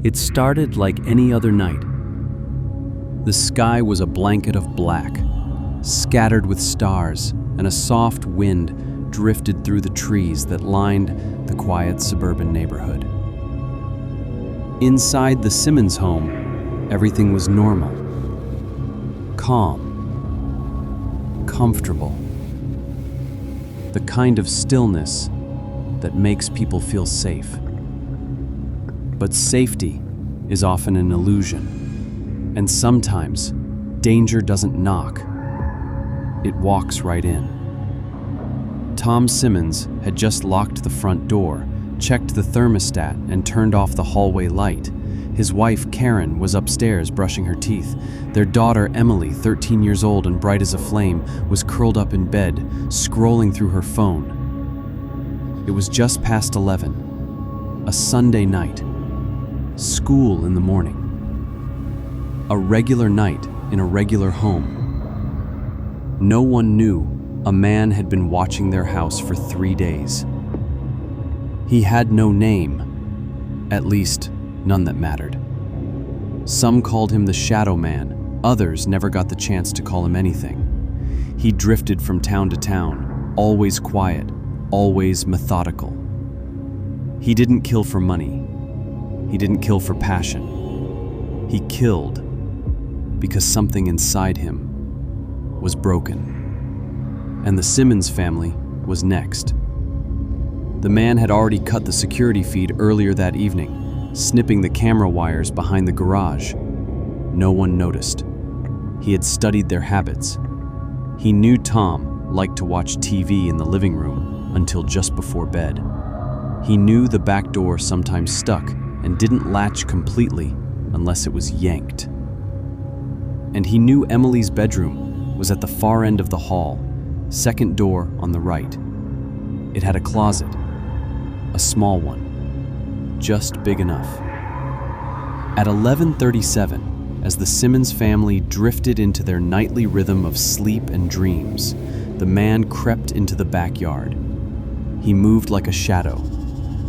It started like any other night. The sky was a blanket of black, scattered with stars, and a soft wind drifted through the trees that lined the quiet suburban neighborhood. Inside the Simmons home, everything was normal, calm, comfortable. The kind of stillness that makes people feel safe. But safety is often an illusion, and sometimes danger doesn't knock, it walks right in. Tom Simmons had just locked the front door, checked the thermostat, and turned off the hallway light. His wife, Karen, was upstairs brushing her teeth. Their daughter, Emily, 13 years old and bright as a flame, was curled up in bed, scrolling through her phone. It was just past 11, a Sunday night. School in the morning. A regular night in a regular home. No one knew a man had been watching their house for 3 days. He had no name, at least none that mattered. Some called him the Shadow Man, others never got the chance to call him anything. He drifted from town to town, always quiet, always methodical. He didn't kill for money. He didn't kill for passion. He killed because something inside him was broken. And the Simmons family was next. The man had already cut the security feed earlier that evening, snipping the camera wires behind the garage. No one noticed. He had studied their habits. He knew Tom liked to watch TV in the living room until just before bed. He knew the back door sometimes stuck and didn't latch completely unless it was yanked. And he knew Emily's bedroom was at the far end of the hall, second door on the right. It had a closet, a small one, just big enough. At 11:37, as the Simmons family drifted into their nightly rhythm of sleep and dreams, the man crept into the backyard. He moved like a shadow,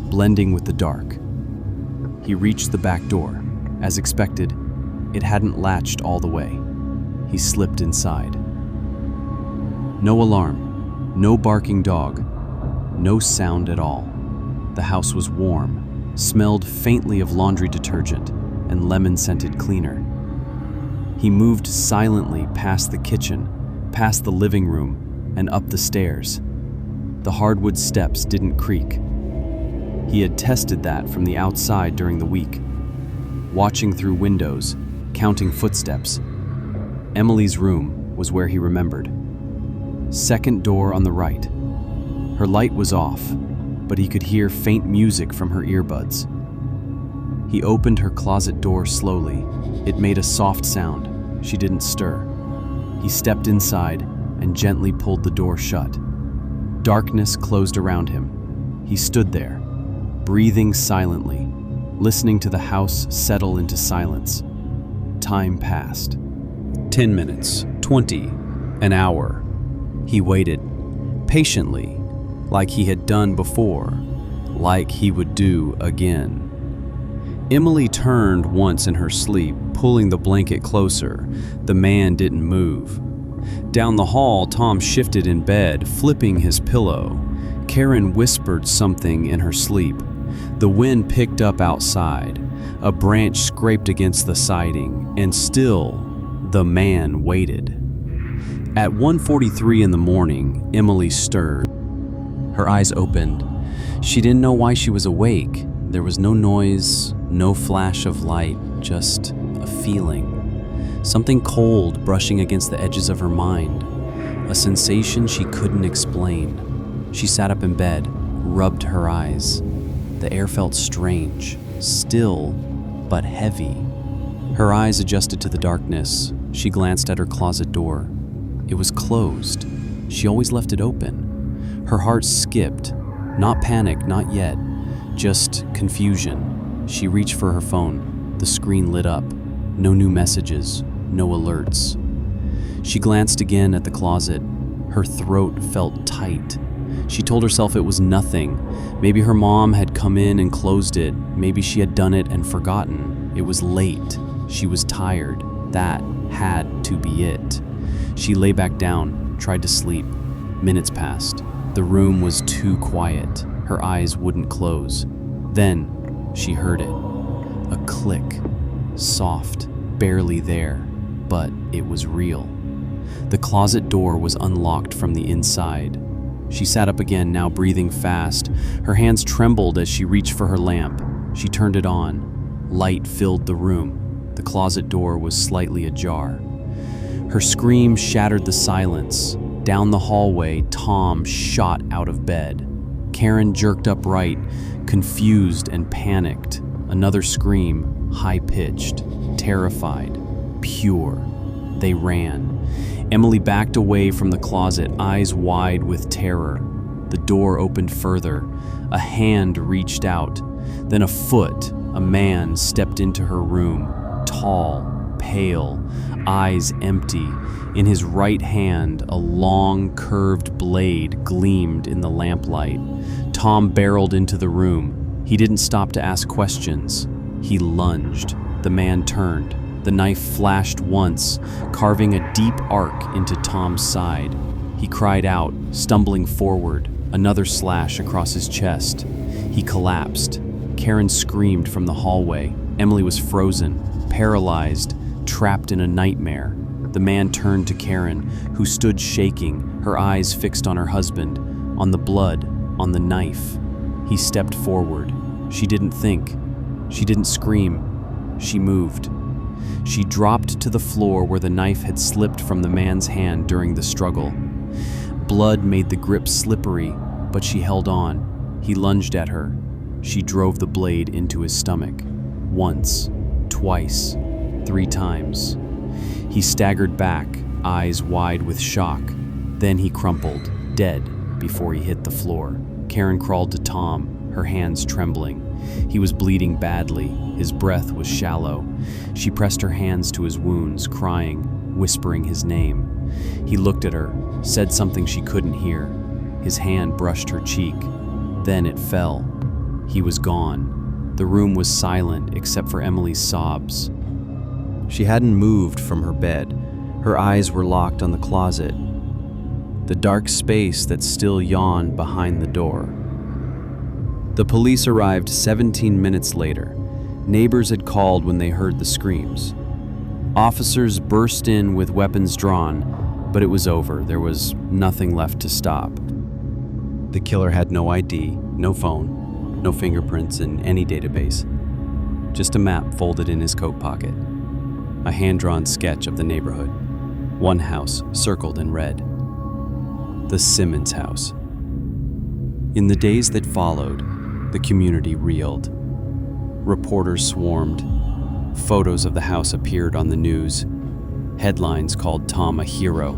blending with the dark. He reached the back door. As expected, it hadn't latched all the way. He slipped inside. No alarm, no barking dog, no sound at all. The house was warm, smelled faintly of laundry detergent and lemon-scented cleaner. He moved silently past the kitchen, past the living room, and up the stairs. The hardwood steps didn't creak. He had tested that from the outside during the week, watching through windows, counting footsteps. Emily's room was where he remembered. Second door on the right. Her light was off, but he could hear faint music from her earbuds. He opened her closet door slowly. It made a soft sound. She didn't stir. He stepped inside and gently pulled the door shut. Darkness closed around him. He stood there, breathing silently, listening to the house settle into silence. Time passed. 10 minutes, 20, an hour. He waited, patiently, like he had done before, like he would do again. Emily turned once in her sleep, pulling the blanket closer. The man didn't move. Down the hall, Tom shifted in bed, flipping his pillow. Karen whispered something in her sleep. The wind picked up outside. A branch scraped against the siding, and still, the man waited. At 1:43 in the morning, Emily stirred. Her eyes opened. She didn't know why she was awake. There was no noise, no flash of light, just a feeling. Something cold brushing against the edges of her mind. A sensation she couldn't explain. She sat up in bed, rubbed her eyes. The air felt strange, still, but heavy. Her eyes adjusted to the darkness. She glanced at her closet door. It was closed. She always left it open. Her heart skipped. Not panic, not yet. Just confusion. She reached for her phone. The screen lit up. No new messages, no alerts. She glanced again at the closet. Her throat felt tight. She told herself it was nothing. Maybe her mom had come in and closed it. Maybe she had done it and forgotten. It was late. She was tired. That had to be it. She lay back down, tried to sleep. Minutes passed. The room was too quiet. Her eyes wouldn't close. Then she heard it. A click. Soft, barely there, but it was real. The closet door was unlocked from the inside. She sat up again, now breathing fast. Her hands trembled as she reached for her lamp. She turned it on. Light filled the room. The closet door was slightly ajar. Her scream shattered the silence. Down the hallway, Tom shot out of bed. Karen jerked upright, confused and panicked. Another scream, high-pitched, terrified, pure. They ran. Emily backed away from the closet, eyes wide with terror. The door opened further. A hand reached out. Then a foot, a man, stepped into her room. Tall, pale, eyes empty. In his right hand, a long, curved blade gleamed in the lamplight. Tom barreled into the room. He didn't stop to ask questions. He lunged. The man turned. The knife flashed once, carving a deep arc into Tom's side. He cried out, stumbling forward, another slash across his chest. He collapsed. Karen screamed from the hallway. Emily was frozen, paralyzed, trapped in a nightmare. The man turned to Karen, who stood shaking, her eyes fixed on her husband, on the blood, on the knife. He stepped forward. She didn't think. She didn't scream. She moved. She dropped to the floor where the knife had slipped from the man's hand during the struggle. Blood made the grip slippery, but she held on. He lunged at her. She drove the blade into his stomach. Once, twice, 3 times. He staggered back, eyes wide with shock. Then he crumpled, dead, before he hit the floor. Karen crawled to Tom, her hands trembling. He was bleeding badly. His breath was shallow. She pressed her hands to his wounds, crying, whispering his name. He looked at her, said something she couldn't hear. His hand brushed her cheek. Then it fell. He was gone. The room was silent except for Emily's sobs. She hadn't moved from her bed. Her eyes were locked on the closet, the dark space that still yawned behind the door. The police arrived 17 minutes later. Neighbors had called when they heard the screams. Officers burst in with weapons drawn, but it was over. There was nothing left to stop. The killer had no ID, no phone, no fingerprints in any database. Just a map folded in his coat pocket. A hand-drawn sketch of the neighborhood. One house circled in red. The Simmons house. In the days that followed, the community reeled. Reporters swarmed. Photos of the house appeared on the news. Headlines called Tom a hero,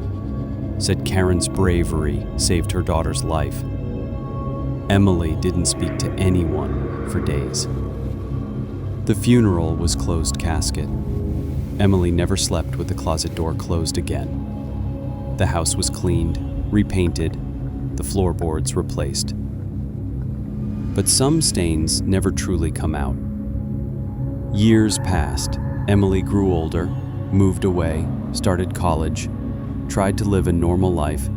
said Karen's bravery saved her daughter's life. Emily didn't speak to anyone for days. The funeral was closed casket. Emily never slept with the closet door closed again. The house was cleaned, repainted, the floorboards replaced. But some stains never truly come out. Years passed. Emily grew older, moved away, started college, tried to live a normal life.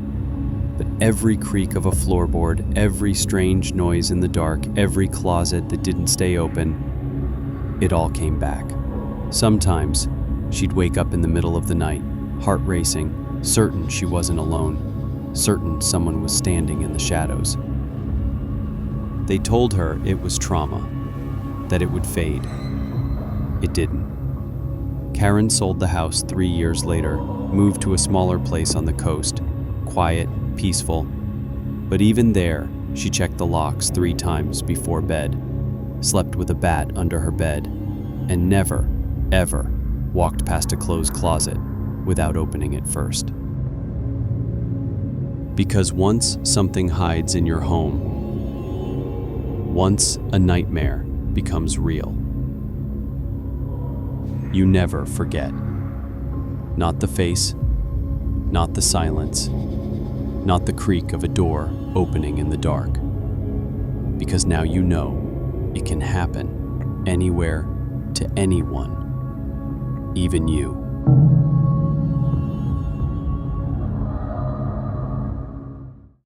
But every creak of a floorboard, every strange noise in the dark, every closet that didn't stay open, it all came back. Sometimes, she'd wake up in the middle of the night, heart racing, certain she wasn't alone, certain someone was standing in the shadows. They told her it was trauma, that it would fade. It didn't. Karen sold the house 3 years later, moved to a smaller place on the coast, quiet, peaceful. But even there, she checked the locks 3 times before bed, slept with a bat under her bed, and never, ever walked past a closed closet without opening it first. Because once something hides in your home, once a nightmare becomes real, you never forget. Not the face, not the silence, not the creak of a door opening in the dark. Because now you know it can happen anywhere to anyone, even you.